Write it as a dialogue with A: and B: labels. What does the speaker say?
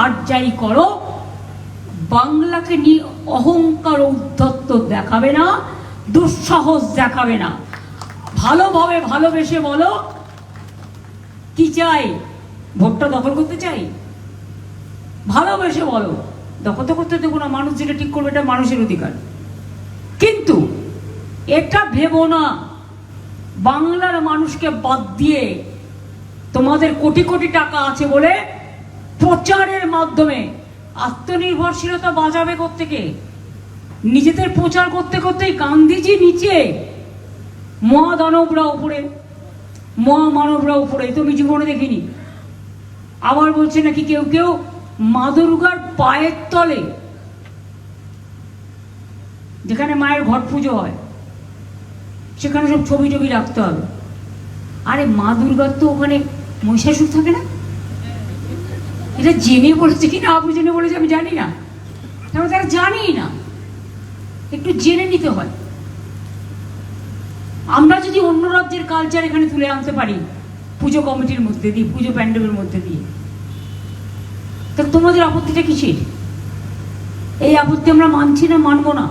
A: আর যাই করো, বাংলাকে নিয়ে অহংকার উদ্ধত্ত দেখাবে না, দুঃসাহস দেখাবে না। ভালোভাবে ভালোবেসে বলো কি চাই, ভোটটা দখল করতে চাই, ভালোবেসে বলো। দখল তো করতে দেবো না, মানুষ যেটা ঠিক করবে এটা মানুষের অধিকার। কিন্তু এটা ভেবো না বাংলার মানুষকে বাদ দিয়ে তোমাদের কোটি কোটি টাকা আছে বলে প্রচারের মাধ্যমে আত্মনির্ভরশীলতা বাঁচাবে কোত্থেকে? নিজেদের প্রচার করতে করতেই গান্ধীজি নিচে, মহাদানবরা উপরে, মহামানবরা উপরে, তো আমি জীবনে দেখিনি। আবার বলছে নাকি কেউ কেউ মা দুর্গার পায়ের তলে, যেখানে মায়ের ঘট পুজো হয় সেখানে সব ছবি টবি রাখতে হবে। আরে মা দুর্গার তো ওখানে মহিষাসুর থাকে না? এটা জেনে বলেছে কি না জেনে বলেছে আমি জানি না, তাহলে তারা জানেই না, একটু জেনে নিতে হয়। আমরা যদি অন্য রাজ্যের কালচার এখানে তুলে আনতে পারি পুজো কমিটির মধ্যে দিয়ে, পুজো প্যান্ডেলের মধ্যে দিয়ে, তা তোমাদের আপত্তিটা কিসের? এই আপত্তি আমরা মানছি না, মানবো না।